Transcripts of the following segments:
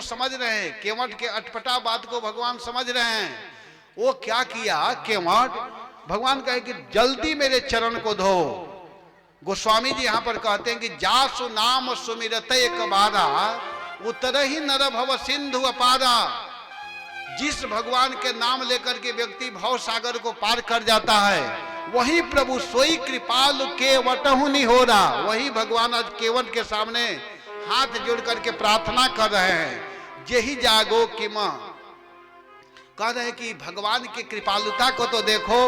समझ रहे हैं, केवट के अटपटा बात को भगवान समझ रहे हैं। वो क्या किया केवट, भगवान कहे कि जल्दी मेरे चरण को धो। गोस्वामी जी यहाँ पर कहते हैं कि जासु नाम सुमिरत एक बारा उतर ही नर भव सिंधु अपारा। जिस भगवान के नाम लेकर के व्यक्ति भव सागर को पार कर जाता है, वही प्रभु सोई कृपालु केवटहु निहोरा। वही भगवान आज केवट के सामने हाथ जोड़ करके प्रार्थना कर रहे हैं, यही जागो कि मां कह रहे हैं कि भगवान की कृपालुता को तो देखो,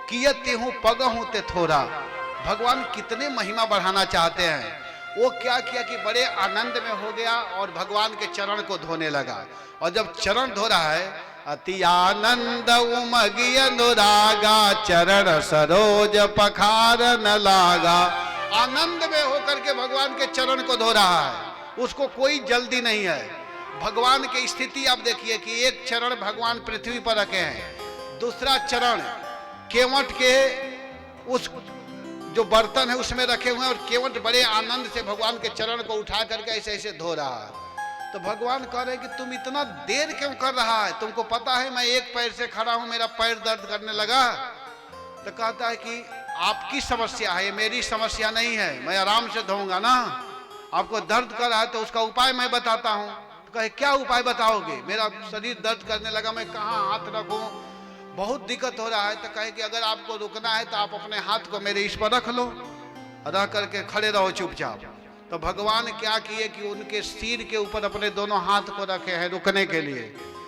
कियते हूं पग हूं ते थोड़ा। भगवान कितने महिमा बढ़ाना चाहते हैं। वो क्या किया कि बड़े आनंद में हो गया और भगवान के चरण को धोने लगा। और जब चरण धो रहा है, अति आनंद उमगी अनुरागा चरण सरोज पखारन लागा। आनंद में होकर के भगवान के चरण को धो रहा है, उसको कोई जल्दी नहीं है। भगवान की स्थिति आप देखिए कि एक चरण भगवान पृथ्वी पर रखे हैं, दूसरा चरण केवट के उस जो बर्तन है उसमें रखे हुए हैं, और केवट बड़े आनंद से भगवान के चरण को उठा करके ऐसे ऐसे धो रहा है। तो भगवान कह रहे हैं कि तुम इतना देर क्यों कर रहा है, तुमको पता है मैं एक पैर से खड़ा हूं, मेरा पैर दर्द करने लगा। तो कहता है कि आपकी समस्या है, मेरी समस्या नहीं है, मैं आराम से धोऊंगा ना। आपको दर्द कर रहा है तो उसका उपाय मैं बताता हूं। तो कहे क्या उपाय बताओगे, मेरा शरीर दर्द करने लगा, मैं कहाँ हाथ रखूं, बहुत दिक्कत हो रहा है। तो कहे कि अगर आपको रुकना है तो आप अपने हाथ को मेरे इस पर रख लो, रख करके खड़े रहो चुपचाप। तो भगवान क्या किए कि उनके सिर के ऊपर अपने दोनों हाथ को रखे हैं रुकने के लिए,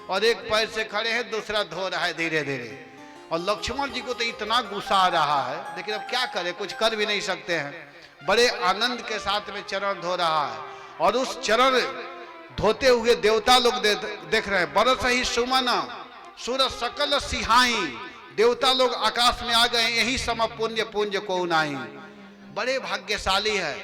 और एक पैर से खड़े हैं, दूसरा धो रहा है धीरे धीरे। और लक्ष्मण जी को तो इतना गुस्सा आ रहा है, लेकिन अब क्या करे, कुछ कर भी नहीं सकते हैं। बड़े आनंद के साथ में चरण धो रहा है, और उस चरण धोते हुए देवता लोग देख रहे हैं। बरस ही सुमन सुर सकल सिहाई, देवता लोग आकाश में आ गए, यही सम पुण्य पुंज को नाही। बड़े भाग्यशाली है।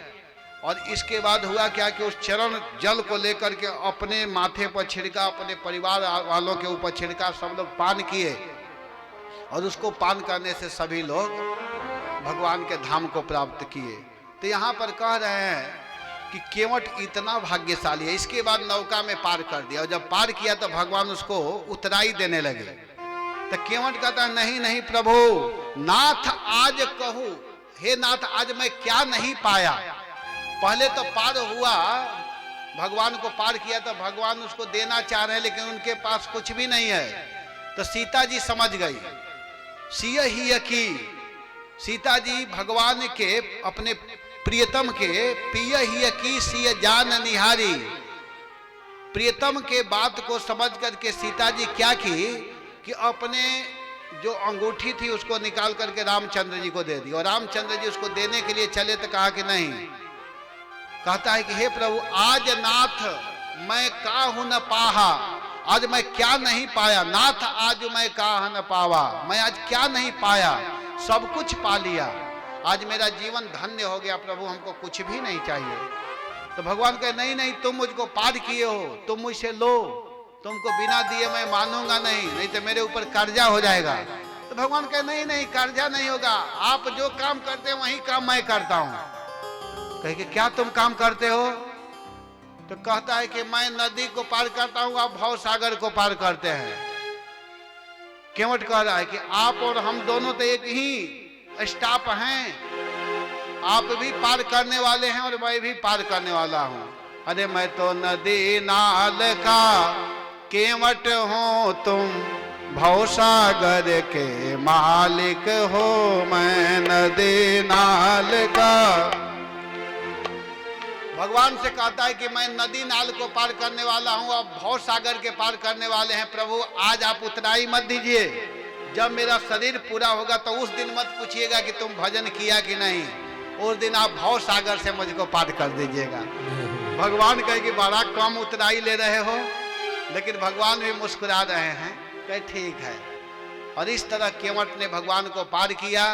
और इसके बाद हुआ क्या कि उस चरण जल को लेकर के अपने माथे पर छिड़का, अपने परिवार वालों के ऊपर छिड़का, सब लोग पान किए, और उसको पान करने से सभी लोग भगवान के धाम को प्राप्त किए। तो यहाँ पर कह रहे हैं कि केवट इतना भाग्यशाली है। इसके बाद नौका में पार कर दिया, और जब पार किया तो भगवान उसको उतराई देने लगे। तो केवट कहता है नहीं नहीं प्रभु, नाथ आज कहूं, हे नाथ आज मैं क्या नहीं पाया। पहले तो पार हुआ, भगवान को पार किया तो भगवान उसको देना चाह रहे हैं, लेकिन उनके पास कुछ भी नहीं है। तो सीता जी समझ गई, सिय ही की सीता जी भगवान के अपने प्रियतम के पिय ही की सिय जान निहारी। प्रियतम के बात को समझ करके सीता जी क्या की कि अपने जो अंगूठी थी उसको निकाल करके रामचंद्र जी को दे दी। और रामचंद्र जी उसको देने के लिए चले तो कहा कि नहीं, कहता है कि हे प्रभु आज नाथ मैं काहू न पाहा, आज मैं क्या नहीं पाया। नाथ आज मैं काह न पावा, मैं आज क्या नहीं पाया, सब कुछ पा लिया, आज मेरा जीवन धन्य हो गया प्रभु, हमको कुछ भी नहीं चाहिए। तो भगवान कहे नहीं नहीं, तुम मुझको पार किए हो, तुम मुझसे लो, तुमको बिना दिए मैं मानूंगा नहीं, नहीं तो मेरे ऊपर कर्जा हो जाएगा। तो भगवान कहे नहीं नहीं, कर्जा नहीं होगा, आप जो काम करते हैं वही काम मैं करता हूं। कहे कि क्या तुम काम करते हो। तो कहता है कि मैं नदी को पार करता हूं, आप भव सागर को पार करते हैं। केवट कह रहा है कि आप और हम दोनों तो एक ही स्टाफ हैं, आप भी पार करने वाले हैं और मैं भी पार करने वाला हूं। अरे मैं तो नदी नाल का केवट हूं, तुम भवसागर के मालिक हो। मैं नदी नाल का, भगवान से कहता है कि मैं नदी नाल को पार करने वाला हूं, अब भव सागर के पार करने वाले हैं। प्रभु आज आप उतराई मत दीजिए, जब मेरा शरीर पूरा होगा तो उस दिन मत पूछिएगा कि तुम भजन किया कि नहीं, उस दिन आप भव सागर से मुझको पार कर दीजिएगा। भगवान कहे कि बड़ा कम उतराई ले रहे हो, लेकिन भगवान भी मुस्कुरा रहे हैं, कहे ठीक है। और इस तरह केवट ने भगवान को पार किया।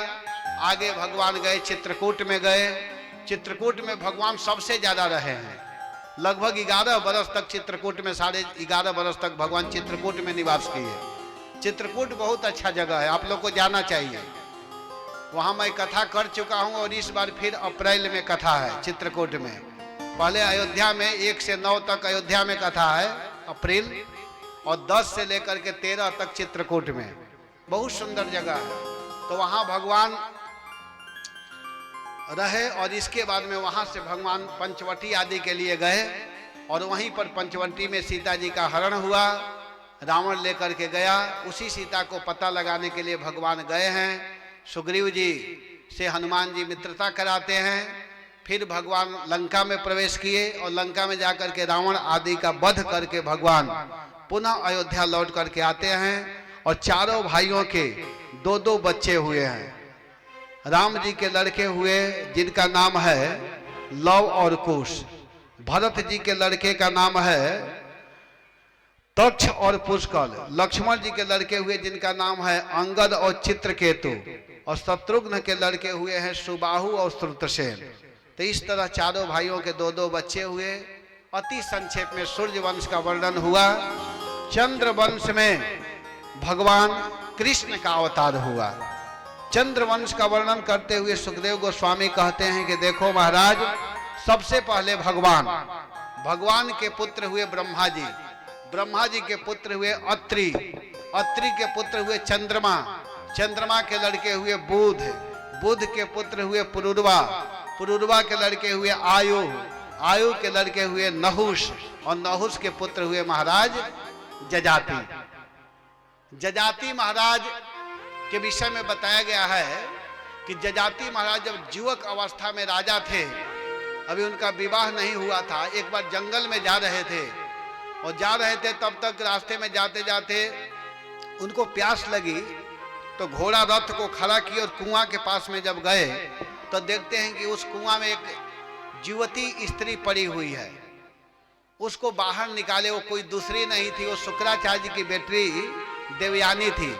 आगे भगवान गए चित्रकूट में गए। चित्रकूट में भगवान सबसे ज्यादा रहे हैं, लगभग 11 बरस तक चित्रकूट में, 11.5 बरस तक भगवान चित्रकूट में निवास किए। चित्रकूट बहुत अच्छा जगह है, आप लोग को जाना चाहिए। वहां मैं कथा कर चुका हूं और इस बार फिर अप्रैल में कथा है चित्रकूट में। पहले अयोध्या में 1 से 9 तक अयोध्या में कथा है, अप्रैल, और 10 से लेकर के 13 तक चित्रकूट में। बहुत सुंदर जगह है। तो वहां भगवान रहे और इसके बाद में वहां से भगवान पंचवटी आदि के लिए गए और वहीं पर पंचवटी में सीता जी का हरण हुआ, रावण लेकर के गया। उसी सीता को पता लगाने के लिए भगवान गए हैं। सुग्रीव जी से हनुमान जी मित्रता कराते हैं। फिर भगवान लंका में प्रवेश किए और लंका में जाकर के रावण आदि का वध करके भगवान पुनः अयोध्या लौट करके आते हैं और चारों भाइयों के 2-2 बच्चे हुए हैं। राम जी के लड़के हुए जिनका नाम है लव और कुश, भरत जी के लड़के का नाम है तक्ष और पुष्कल, लक्ष्मण जी के लड़के हुए जिनका नाम है अंगद और चित्रकेतु, और शत्रुघ्न के लड़के हुए हैं सुबाहु और श्रुतसेन। तो इस तरह चारों भाइयों के 2-2 बच्चे हुए। अति संक्षेप में सूर्य वंश का वर्णन हुआ। चंद्र वंश में भगवान कृष्ण का अवतार हुआ। चंद्र वंश का वर्णन करते हुए सुखदेव गोस्वामी कहते हैं कि देखो महाराज, सबसे पहले भगवान के पुत्र हुए ब्रह्मा जी, ब्रह्मा जी के पुत्र हुए अत्रि, अत्रि के पुत्र हुए चंद्रमा, चंद्रमा के लड़के हुए बुध, बुध के पुत्र हुए पुरुरवा, पुरुरवा के लड़के हुए आयु, आयु के लड़के हुए नहुष, और नहुष के पुत्र हुए महाराज जजाति। जजाति महाराज के विषय में बताया गया है कि जजाति महाराज जब युवक अवस्था में राजा थे, अभी उनका विवाह नहीं हुआ था, एक बार जंगल में जा रहे थे और जा रहे थे, तब तक रास्ते में जाते जाते उनको प्यास लगी तो घोड़ा रथ को खड़ा किए और कुआं के पास में जब गए तो देखते हैं कि उस कुआं में एक युवती स्त्री पड़ी हुई है। उसको बाहर निकाले, वो कोई दूसरी नहीं थी, वो शुक्राचार्य की बेटी देवयानी थी।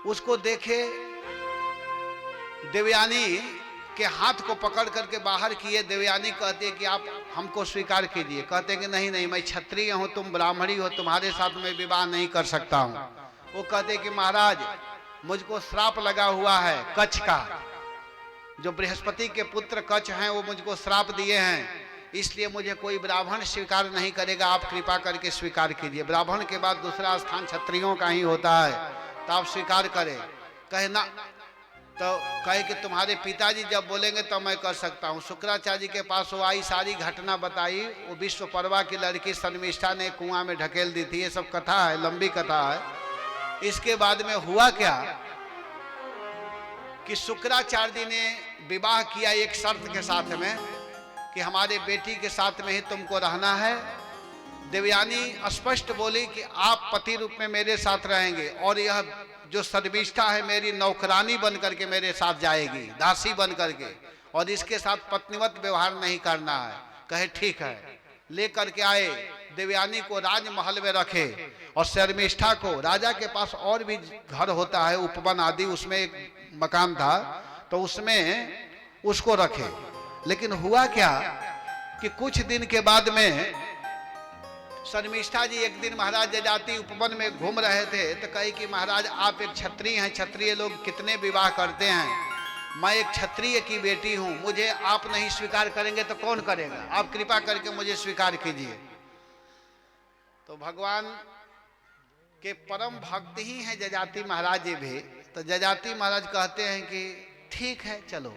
उसको देखे, देवयानी के हाथ को पकड़ करके बाहर किए। देवयानी कहते हैं कि आप हमको स्वीकार कीजिए। कहते हैं कि नहीं नहीं, मैं क्षत्रिय हूं, तुम ब्राह्मणी हो, तुम्हारे साथ मैं विवाह नहीं कर सकता हूं। वो कहते हैं कि महाराज मुझको श्राप लगा हुआ है कच्छ का, जो बृहस्पति के पुत्र कच्छ हैं वो मुझको श्राप दिए हैं, इसलिए मुझे कोई ब्राह्मण स्वीकार नहीं करेगा, आप कृपा करके स्वीकार कीजिए। ब्राह्मण के बाद दूसरा स्थान क्षत्रियों का ही होता है, तो आप स्वीकार करें। कहे ना, तो कहे कि तुम्हारे पिताजी जब बोलेंगे तब मैं कर सकता हूँ। शुक्राचार्य के पास वो आई, सारी घटना बताई। वो विश्वपर्वा की लड़की शर्मिष्ठा ने कुआं में ढकेल दी थी। ये सब कथा है, लंबी कथा है। इसके बाद में हुआ क्या कि शुक्राचार्य ने विवाह किया एक शर्त के साथ में कि हमारे बेटी के साथ में ही तुमको रहना है। देवयानी स्पष्ट बोली कि आप पति रूप में मेरे साथ रहेंगे और यह जो शर्मिष्ठा है मेरी नौकरानी बन करके मेरे साथ जाएगी, दासी बन करके, और इसके साथ पत्नीवत व्यवहार नहीं करना है। कहे ठीक है। लेकर के आए, देवयानी को राजमहल में रखे और शर्मिष्ठा को, राजा के पास और भी घर होता है उपवन आदि, उसमें एक मकान था तो उसमें उसको रखे। लेकिन हुआ क्या कि कुछ दिन के बाद में शर्मिष्ठा जी एक दिन महाराज जजाति उपवन में घूम रहे थे तो कही कि महाराज आप एक क्षत्रिय हैं, क्षत्रिय लोग कितने विवाह करते हैं, मैं एक क्षत्रिय की बेटी हूं, मुझे आप नहीं स्वीकार करेंगे तो कौन करेगा, आप कृपा करके मुझे स्वीकार कीजिए। तो भगवान के परम भक्त ही हैं जजाति महाराज जी भी। तो जजाति महाराज कहते हैं कि ठीक है चलो।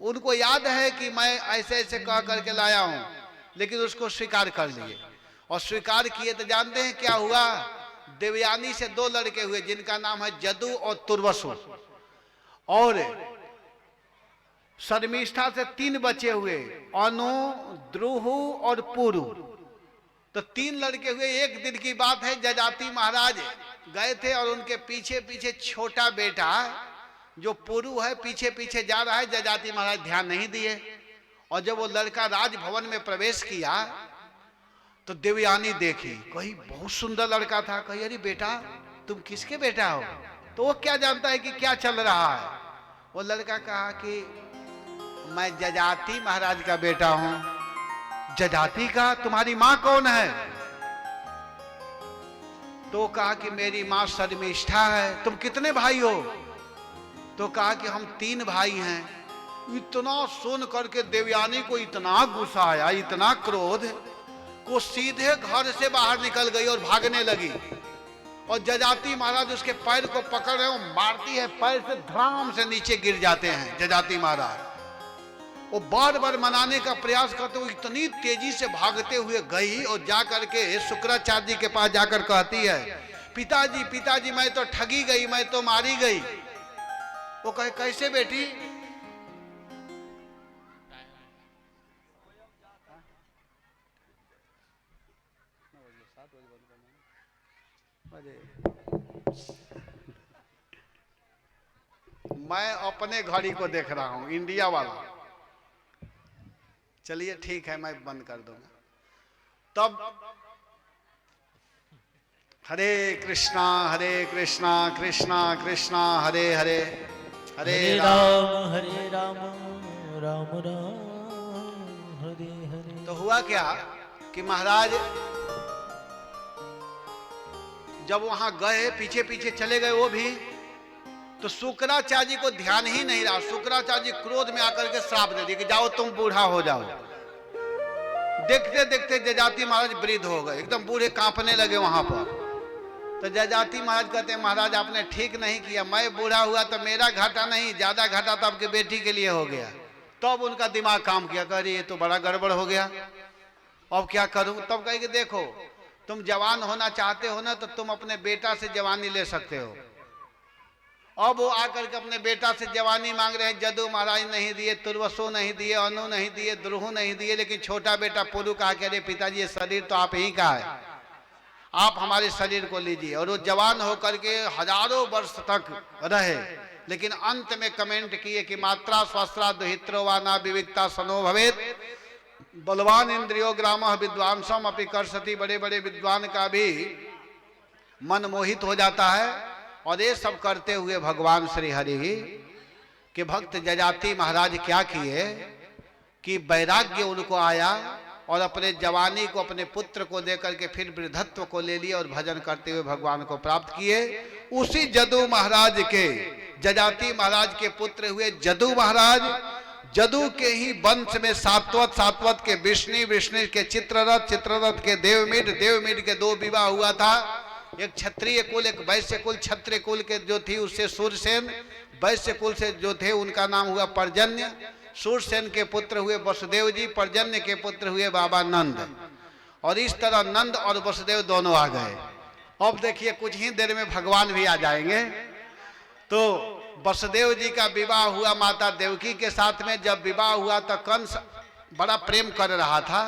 उनको याद है कि मैं ऐसे ऐसे कह करके लाया हूं, लेकिन उसको स्वीकार कर लिए और स्वीकार किए। तो जानते हैं क्या हुआ, देवयानी से 2 लड़के हुए जिनका नाम है जदु और तुर्वसु, और शर्मिष्ठा से 3 बच्चे हुए, अनु, द्रुहु और पुरु। तो 3 लड़के हुए। एक दिन की बात है, जजाति महाराज गए थे और उनके पीछे पीछे छोटा बेटा जो पुरु है पीछे पीछे जा रहा है। जजाति महाराज ध्यान नहीं दिए और जब वो लड़का राजभवन में प्रवेश किया तो देवयानी देखी, कही बहुत सुंदर लड़का था। कही अरे बेटा तुम किसके बेटा हो? तो वो क्या जानता है कि क्या चल रहा है। वो लड़का कहा कि मैं जजाति महाराज का बेटा हूं। जजाति का? तुम्हारी माँ कौन है? तो कहा कि मेरी माँ शर्मिष्ठा है। तुम कितने भाई हो? तो कहा कि हम 3 भाई हैं। इतना सुन करके देवयानी को इतना गुस्सा आया, इतना क्रोध, को सीधे घर से बाहर निकल गई और भागने लगी। और जजाति महाराज उसके पैर को पकड़ रहे, वो मारती है, पैर से धड़ाम से नीचे गिर जाते हैं जजाति महाराज। वो बार बार मनाने का प्रयास करते हुए इतनी तेजी से भागते हुए गई और जा करके शुक्राचार्य जी के पास जाकर कहती है, पिताजी पिताजी मैं तो ठगी गई, मैं तो मारी गई। वो कहे कैसे बेटी? मैं अपने घड़ी को देख रहा हूं, इंडिया वाला। चलिए ठीक है, मैं बंद कर दूंगा। तब हरे कृष्णा कृष्णा कृष्णा हरे हरे, हरे राम राम राम हरे हरे। तो हुआ क्या कि महाराज जब वहां गए, पीछे पीछे चले गए वो भी, तो शुक्राचार्य जी को ध्यान ही नहीं रहा। शुक्राचार्य जी क्रोध में आकर के श्राप दे दिया कि जाओ तुम बूढ़ा हो जाओ। देखते देखते जजाति महाराज वृद्ध हो गए, एकदम बूढ़े, कांपने लगे वहां पर। तो जजाति महाराज कहते हैं, महाराज आपने ठीक नहीं किया, मैं बूढ़ा हुआ तो मेरा घाटा नहीं, ज्यादा घाटा तो आपकी बेटी के लिए हो गया। तब उनका दिमाग काम किया, कह रही ये तो बड़ा गड़बड़ हो गया, अब क्या करूं? तब कहे कि देखो तुम जवान होना चाहते हो ना, तो तुम अपने बेटा से जवानी ले सकते हो। अब वो आकर के अपने बेटा से जवानी मांग रहे हैं। जदू महाराज नहीं दिए, तुर्वसो नहीं दिए, अनु नहीं दिए, द्रुहु नहीं दिए, लेकिन छोटा बेटा पुरु कहा कि अरे पिताजी ये शरीर तो आप ही का है, आप हमारे शरीर को लीजिए। और वो जवान होकर के हजारों वर्ष तक रहे, लेकिन अंत में कमेंट किए कि मात्रा स्वस्त्रा दुहित्रो वा ना विविक्ता सनो भवेत, बलवान इंद्रियो ग्रामः विद्वांसम अपि कर्षति। बड़े बड़े विद्वान का भी मन मोहित हो जाता है। और ये सब करते हुए भगवान श्री हरि के भक्त जजाति महाराज क्या किए कि वैराग्य उनको आया और अपने जवानी को, अपने पुत्र को देकर के फिर वृद्धत्व को ले लिए और भजन करते हुए भगवान को प्राप्त किए। उसी जदू महाराज के, जजाति महाराज के पुत्र हुए जदू महाराज। जदू के ही वंश में सात्वत के विष्णु के चित्ररथ के देवमिड के दो विवाह हुआ था। एक क्षत्रिय कुल, एक वैश्य कुल। क्षत्रिय कुल के जो थी उससे सूरसेन, वैश्य कुल से जो थे उनका नाम हुआ पर्जन्य। सूरसेन के पुत्र हुए वसुदेव जी, पर्जन्य के पुत्र हुए बाबा नंद। और इस तरह नंद और वसुदेव दोनों आ गए। अब देखिए कुछ ही देर में भगवान भी आ जाएंगे। तो वसुदेव जी का विवाह हुआ माता देवकी के साथ में। जब विवाह हुआ तो कंस बड़ा प्रेम कर रहा था,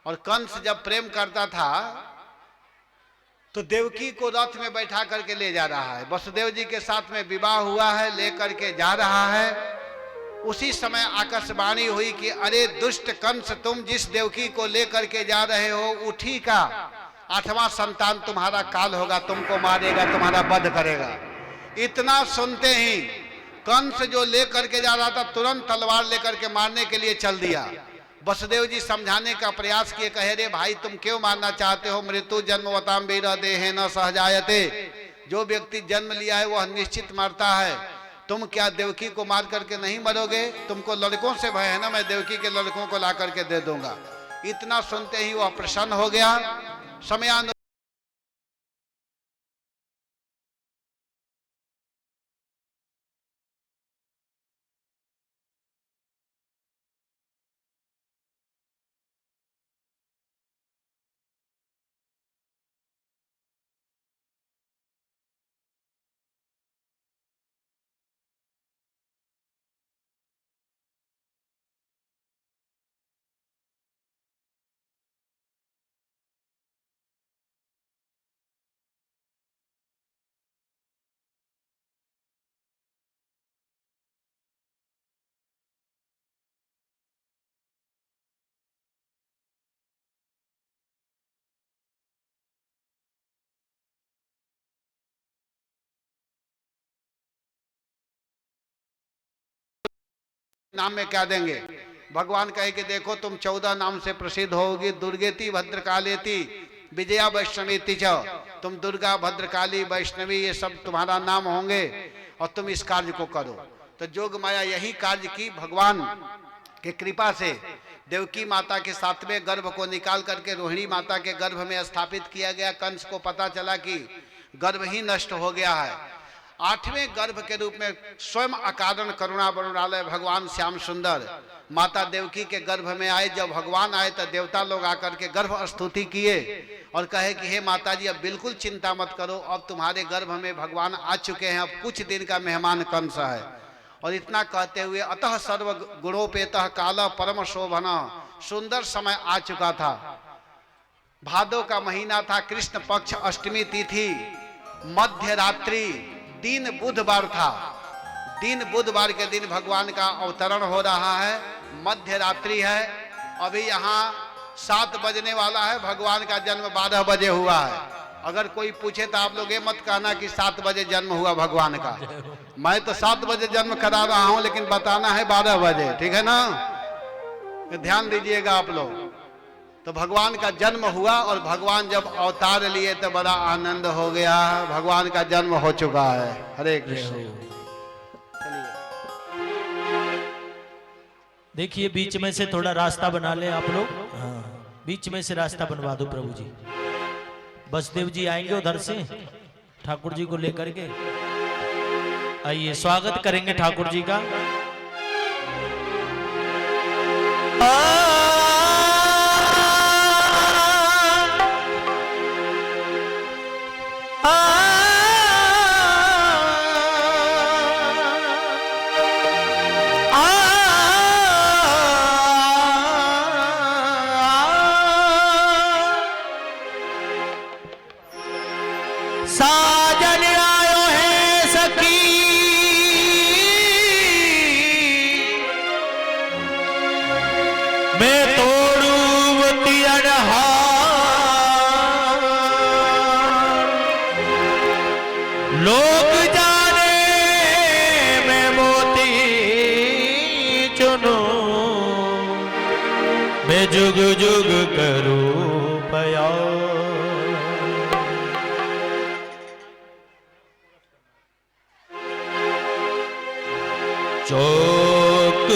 और कंस जब प्रेम करता था तो देवकी को रथ में बैठा करके ले जा रहा है। वसुदेव जी के साथ में विवाह हुआ है, लेकर के जा रहा है। उसी समय आकाशवाणी हुई कि अरे दुष्ट कंस, तुम जिस देवकी को लेकर के जा रहे हो, उठी का 8वां संतान तुम्हारा काल होगा, तुमको मारेगा, तुम्हारा वध करेगा। इतना सुनते ही कंस जो लेकर के जा रहा था तुरंत तलवार लेकर के मारने के लिए चल दिया। वसुदेव जी समझाने का प्रयास किए, कहे रे भाई तुम क्यों मारना चाहते हो? मृत्यु जन्मवताम वीर देहे न सहजायते। जो व्यक्ति जन्म लिया है वह निश्चित मरता है। तुम क्या देवकी को मार करके नहीं मरोगे? तुमको लड़कों से भय है ना, मैं देवकी के लड़कों को ला करके दे दूंगा। इतना सुनते ही वह प्रसन्न हो गया। समयानु नाम में क्या देंगे? भगवान कहे कि देखो तुम 14 नाम से प्रसिद्ध होगी। दुर्गेति भद्रकालेति विजया वैष्णवी च। तुम दुर्गा, भद्रकाली, वैष्णवी ये सब तुम्हारा नाम होंगे और तुम इस कार्य को करो। तो जोग माया यही कार्य की भगवान के कृपा से देवकी माता के 7वें गर्भ को निकाल करके रोहिणी माता के गर्भ में स्थापित किया गया। कंस को पता चला कि गर्भ ही नष्ट हो गया है। 8वें गर्भ के रूप में स्वयं अकारण करुणा वरुणालय भगवान श्याम सुंदर माता देवकी के गर्भ में आए। जब भगवान आए तो देवता लोग आकर के गर्भ स्तुति किए और कहे कि हे माता जी, अब बिल्कुल चिंता मत करो, अब तुम्हारे गर्भ में भगवान आ चुके हैं, अब कुछ दिन का मेहमान कंस है। और इतना कहते हुए अतः सर्व गुणोपेतः काला परम शोभना, सुंदर समय आ चुका था। भादो का महीना था, कृष्ण पक्ष अष्टमी तिथि, मध्य रात्रि, दिन बुधवार था। दिन बुधवार के दिन भगवान का अवतरण हो रहा है, मध्य रात्रि है। अभी यहाँ 7 बजने वाला है, भगवान का जन्म 12 बजे हुआ है। अगर कोई पूछे तो आप लोग ये मत कहना कि 7 बजे जन्म हुआ भगवान का। मैं तो 7 बजे जन्म करा रहा हूं, लेकिन बताना है 12 बजे, ठीक है ना? ध्यान दीजिएगा आप लोग। तो भगवान का जन्म हुआ और भगवान जब अवतार लिए तो बड़ा आनंद हो गया। भगवान का जन्म हो चुका है। हरे कृष्ण। देखिए बीच में से थोड़ा रास्ता बना ले आप लोग। हाँ, बीच में से रास्ता बनवा दो प्रभु जी। बसदेव जी आएंगे उधर से, ठाकुर जी को लेकर के आइए, स्वागत करेंगे ठाकुर जी का। साजन आयो है सखी, मैं तोड़ू तियन हार, लोग जाने मैं मोती चुनू, मैं जुग जुग करूं प्यार। चौक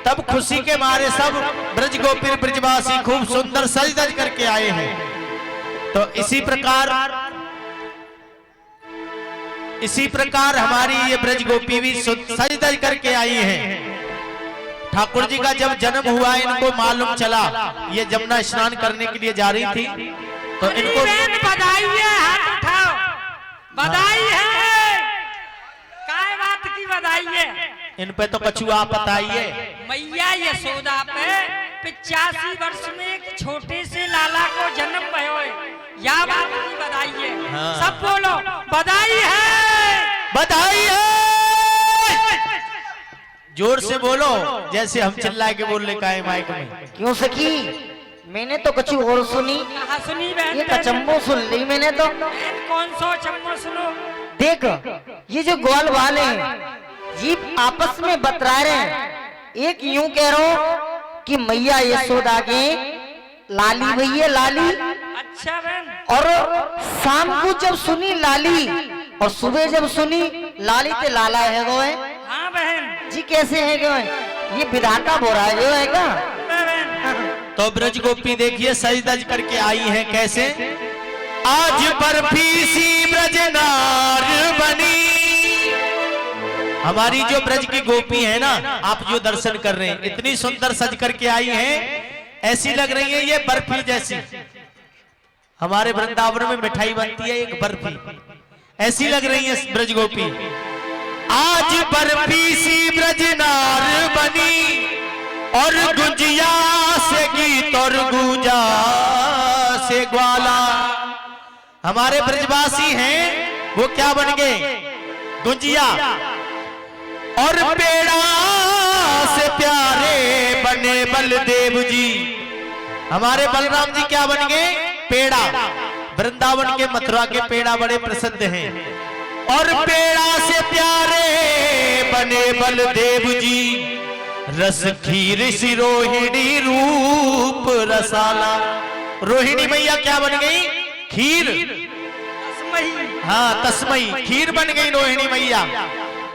तब खुशी के मारे सब ब्रज गोपी ब्रजवासी खूब सुंदर सज धज करके आए हैं। तो इसी प्रकार हमारी ये ब्रज गोपी भी सज धज करके आई हैं। ठाकुर जी का जब जन्म हुआ इनको मालूम चला, ये जमुना स्नान करने के लिए जा रही थी, तो इनको बधाई है, हाथ उठाओ, बधाई है। काय बात की बधाई है? इन पे तो कछु आप बताइए। मैया यशोदा पे 85 वर्ष में एक छोटे से लाला को जन्म भयो है, या बात की बधाई है। हाँ। सब बोलो बधाई है, बधाई है। जोर से बोलो, जैसे हम चिल्ला के बोलने का है माइक में। क्यों सखी, मैंने तो कुछ और सुनी। कहा सुनी बहन? ये कचम्बो सुन ली मैंने तो। कौन सो चम्मो सुनो? देख, ये जो ग्वाल वाले हैं ये आपस में बतरा रहे हैं। एक यूं कह रहा हूं कि मैया यशोदा के लाली भैया लाली, अच्छा बहन। और शाम को जब सुनी लाली और सुबह जब सुनी लाली ते लाला है गो है। हाँ बहन जी कैसे है गो है? ये विधाता बोरा है जो है क्या? बहन। तो ब्रज गोपी देखिए सज धज करके आई है कैसे। आज बर्फी सी ब्रज नार बनी। हमारी जो ब्रज की गोपी है ना, आप जो दर्शन कर रहे हैं, इतनी सुंदर सज करके आई हैं, ऐसी लग रही है ये बर्फी जैसी। हमारे वृंदावन में मिठाई बनती है एक बर्फी, ऐसी लग रही है ब्रज गोपी। आज बर्फी सी ब्रज नार बनी और गुंजिया से गीत और गूंजा से ग्वाला। हमारे ब्रजवासी हैं वो क्या बन गए? गुंजिया। और पेड़ा से प्यारे बने बलदेव जी। हमारे बलराम जी क्या बन गए? पेड़ा। वृंदावन के मथुरा के पेड़ा बड़े प्रसिद्ध हैं। और पेड़ा से प्यारे बने बलदेव जी। रस खीर सी रोहिणी रूप रसाला। रोहिणी मैया क्या बन गई? खीर। हाँ तस्मई, खीर बन गई रोहिणी मैया।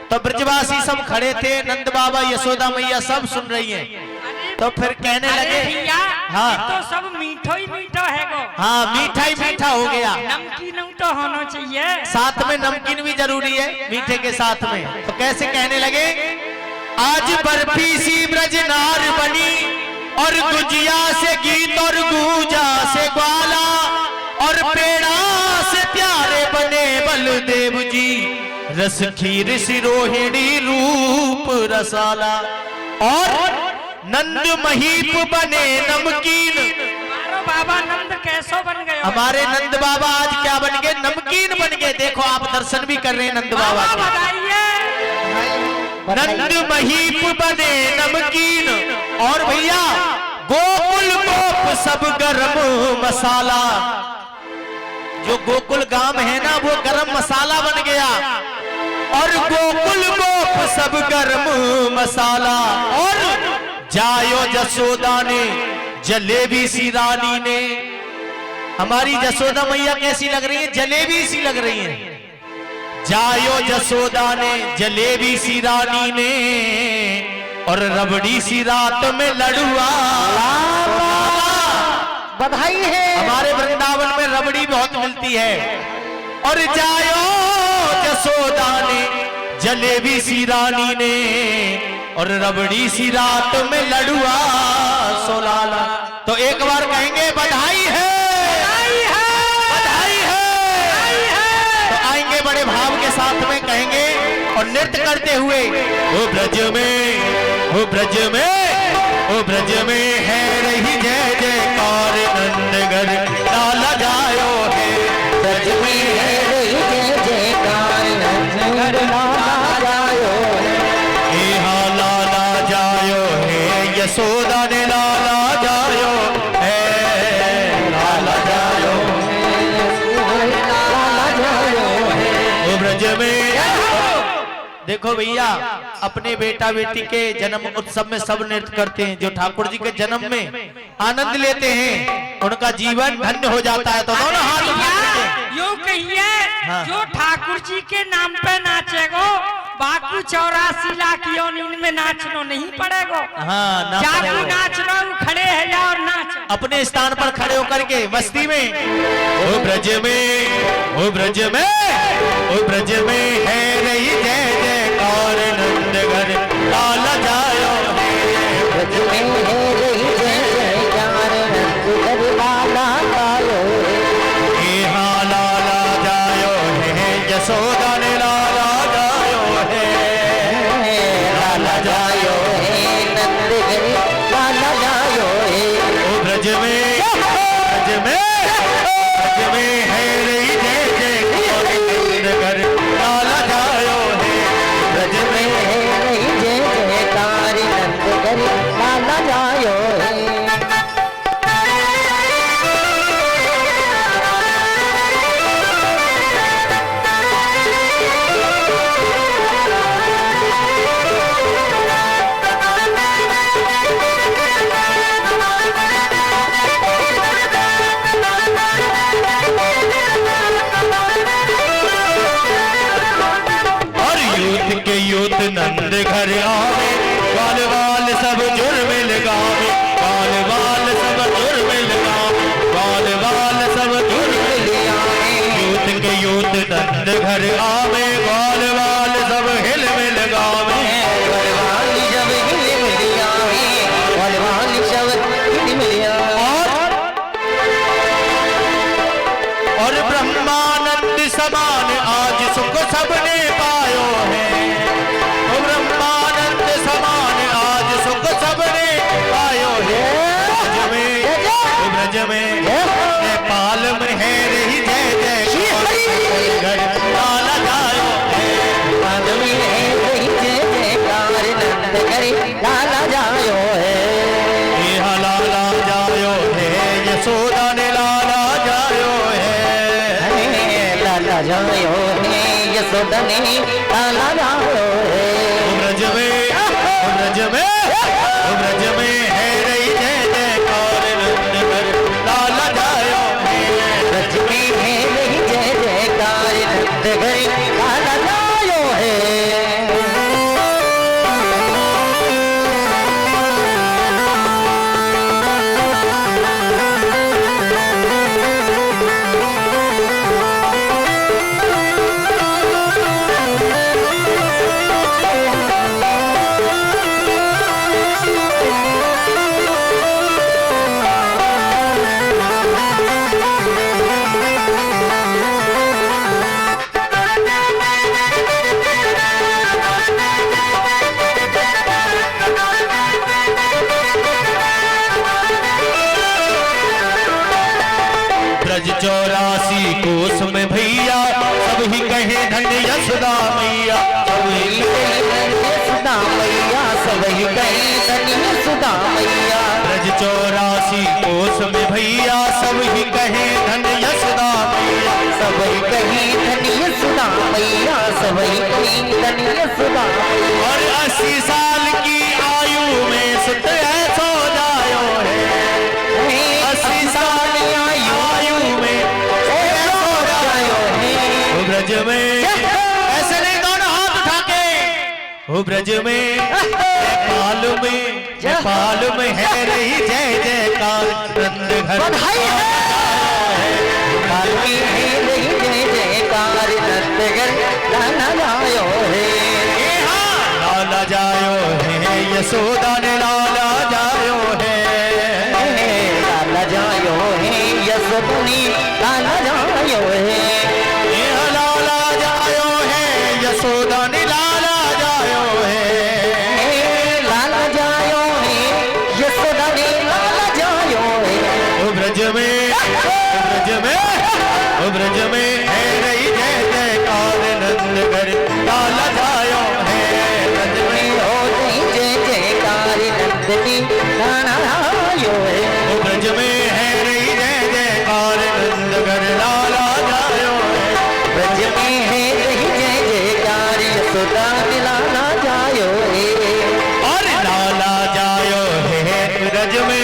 तो ब्रजवासी सब खड़े थे, नंद बाबा यशोदा मैया सब सुन रही हैं। तो फिर कहने लगे भैया, हाँ तो सब मीठो ही मीठो है गो। हाँ मीठा ही मीठा हो गया। नमकीन तो होना चाहिए, साथ में नमकीन भी जरूरी है मीठे के साथ में। तो कैसे कहने लगे? आज बर्फी सी ब्रज नार बनी और गुजिया से गीत और गूंजा से ग्वाला। और पेड़ा से प्यारे बने बलदेव जी। रस खीर सी रोहिणी रूप रसाला। और नंद महीप बने नमकीन। बाबा नंद कैसो बन गए? हमारे नंद बाबा आज क्या बन गए? नमकीन बन गए। देखो आप दर्शन भी कर रहे हैं नंद बाबा के। नंद महीप बने नमकीन। और भैया गोकुल गोप सब गरम मसाला। जो गोकुल गांव है ना वो गरम मसाला बन गया। और गोकुल गोप सब गरम मसाला। और जायो जसोदा ने जलेबी सी रानी ने। हमारी जसोदा मैया कैसी लग रही है? जलेबी सी लग रही है। जायो जसोदा ने जलेबी सी रानी ने। और रबड़ी सी रात में लड़ुआ। बधाई है। हमारे वृंदावन में रबड़ी बहुत मिलती है। और जायो जसोदा ने जलेबी सी रानी ने। और रबड़ी सी रात में लड़ुआ सोलाला। तो एक बार कहेंगे बधाई है, बधाई है, बधाई है। तो आएंगे बड़े भाव के साथ में कहेंगे और नृत्य करते हुए ओ ब्रज में, ओ ब्रज में, ओ ब्रज में है रही जय जयकार नंदगर लाला जायो है। ब्रज में है रही जय जयकार नंदगर लाला जायो है। लाला जायो है यशोदा ने लाला जायो है। लाला जायो है, लाला जायो है। ओ ब्रज में। देखो भैया अपने बेटा बेटी के जन्म उत्सव में सब नृत्य करते हैं। जो ठाकुर जी के जन्म में आनंद लेते हैं उनका जीवन धन्य हो जाता है। तो दोनों हाथ उठा यूं कहिए हाँ। जो ठाकुर जी के नाम पे नाचेगो बाकी 84 लाख योनिन में नाचनो नहीं पड़ेगा। हाँ ना जागू पड़ेगा। नाच रहा हूँ, खड़े है जा और नाच। अपने स्थान पर खड़े होकर के मस्ती में ओ ब्रज में ओ ब्रज में ओ ब्रज में है रही जय जयकार नंद घर लाला जायो ब्रज में है रही जय जयकार नंद घर लाला जायो हे हाँ लाला जायो है यशोदा ने लाला जायो है लाला जायो है नंद घर लाला जायो है ओ ब्रज में है रही जय जयकार नंद घर लाला जायो है ब्रज में है रही जय जयकार नंद घर लाला जायो है और यूथ के यूथ नंद घर आवे बाल बाल सब जुर्मिल गावे बाल बाल सब जुर्मिल गावे बाल बाल सब जुर्मिल गावे यूथ के यूथ नंद घर आवे बाल बाल सब हिल मिल गावे वरवाली जब हिल मिलिया वरवाली जब हिल मिलिया और ब्रह्मानंद समान आज सुख सबने पायो है ओ ब्रह्मानंद समान आज सुख सबने पायो है ब्रज में नेपाल में है रही जय जय घर लाला जायो है पाल में है रही जय जयकार नंद घर लाला जायो है यहाँ लाला जायो है यशोदा ने लाला जायो है लाला जायो है यशोदा ने लाला जायो है ब्रज में है रही जय जयकार नंद घर लाला जायो है ब्रज में है रही जय जयकार नंद घर लाला जायो है ब्रज 84 कोस में भैया सब ही कहे धन्य यशोदा मैया सब ही सुधा मैया सब ही कहीं धन्य सुधा मैया ब्रज 84 कोस में भैया सब ही कहे धन्य यशोदा मैया सब ही कहीं धन्य सुधा मैया सब ही कहीं धन्य सुधा मैया और 80 साल की आयु में सुत ऐसो जायो है 80 साल आयु में ऐसो जायो है ओ ब्रज में ऐसे नहीं दोनों हाथ उठा के ओ ब्रज में नेपाल में है रही जय जयकार नंद घर बधाई काल में है रही जय जयकार नंद घर लाला जायो है लाला जायो है यशोदा ने लाला जायो है लाला जायो है यशोदा ने लाला जायो है लाला जायो है यशोदा ने लाला जायो है लाला जायो है यशोदा ने लाला जायो है ओ ब्रज में है रही जय जयकार नंद घर लाला जायो है ब्रज में हो रही जय जयकार नंदनी लाला जायो है ओ ब्रज में है रही जय जयकार नंद घर लाला जायो है ब्रज में है रही जय जयकार यशोदा ने लाला जायो है और लाला जायो है ब्रज में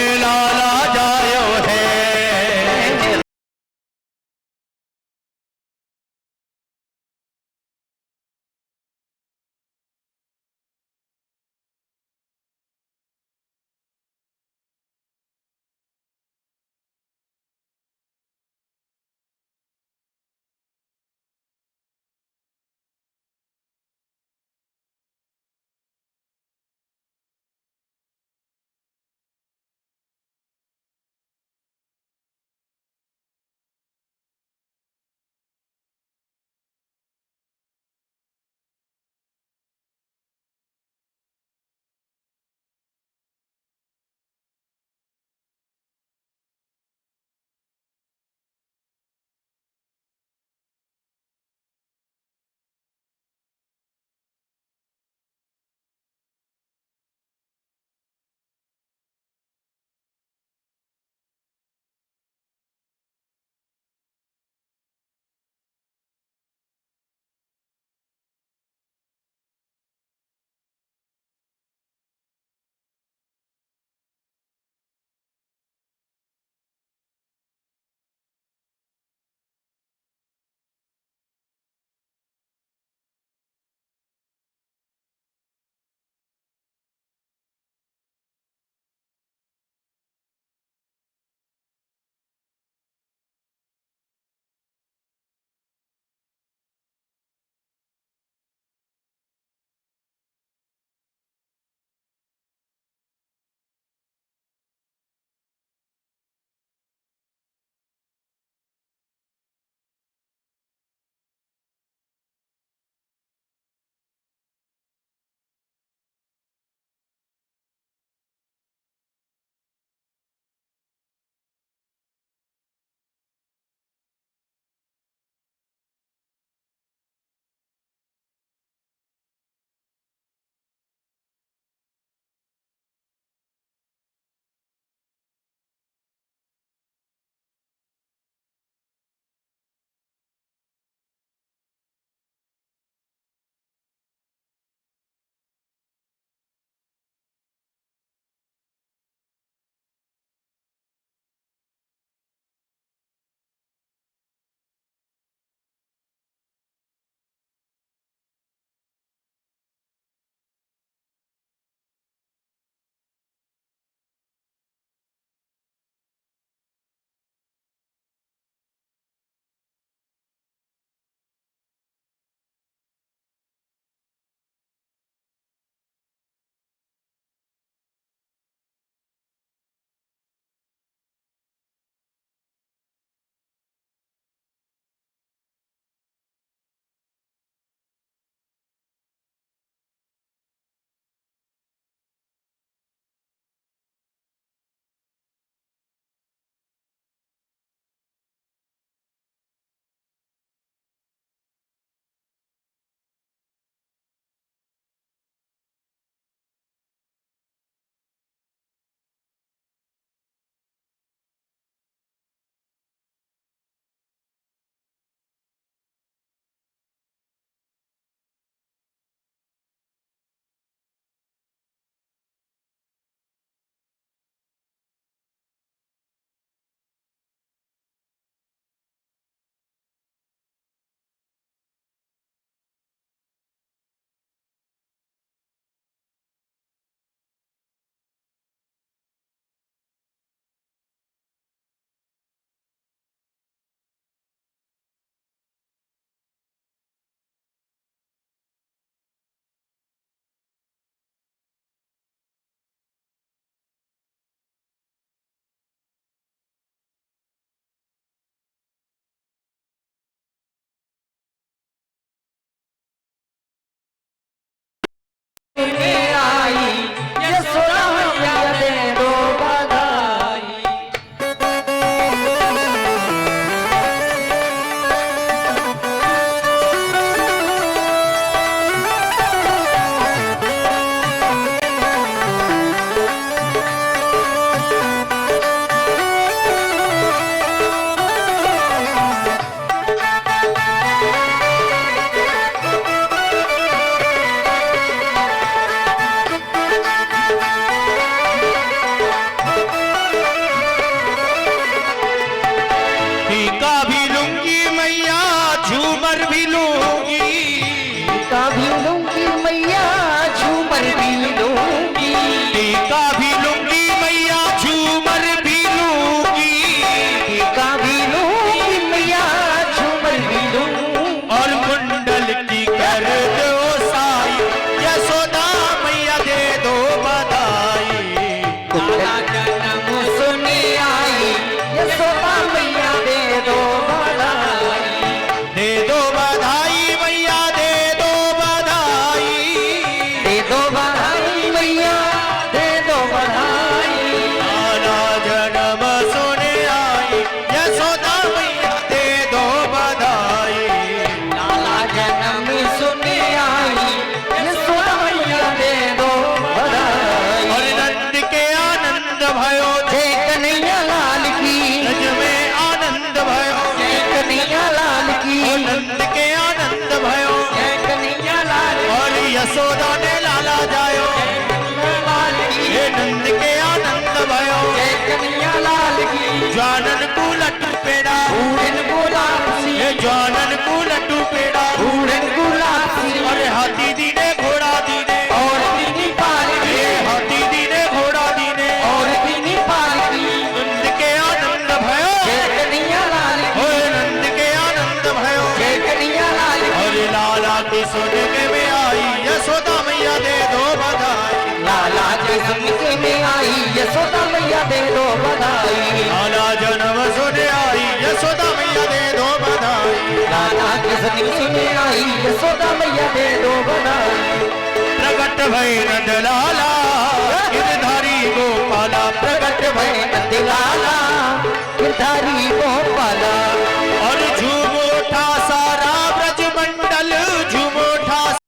जन्म सुने आई यशोदा मैया दे दो बधाई। दे दो बधाई मैया दे दो बधाई। दे दो बधाई मैया दे दो बधाई। लाला जन्म सुने आई यशोदा मैया दे दो बधाई। लाला जन्म सुने आई यशोदा मैया दे दो बधाई। और नंद के आनंद भयो जय कन्हैया लाल की रज में आनंद भयो। जय कन्हैया लाल की और नंद के आनंद भयो जय कन्हैया लाल और यशोदा ने लाला जायो। लाल की ये नंद के आनंद भयो जय कन्हैया लाल की। जानन को लड्डू पेड़ा। बूढ़न गुलाब सी ये जानन को लड्डू पेड़ा। बूढ़न गुलाब सी अरे हाथी दीने घोड़ा दीने और दीनी पालकी ये हाथी दीने घोड़ा दीने और दीनी पालकी। नंद के आनंद भयो। जय कन्हैया लाल की ओए नंद के आनंद भयो। जय कन्हैया लाल की। और लाला की सुनने में आई यशोदा मैया दे दो बधाई। लाला के सुनके में आई यशोदा मैया दे दो बधाई। लाला जन्म सुने आई यशोदा मैया दे दो बधाई। लाला के सुनके में आई यशोदा मैया दे दो बधाई। प्रकट भई नंद लाला गिरधारी गोपाला। प्रकट भय नंद लाला गिरधारी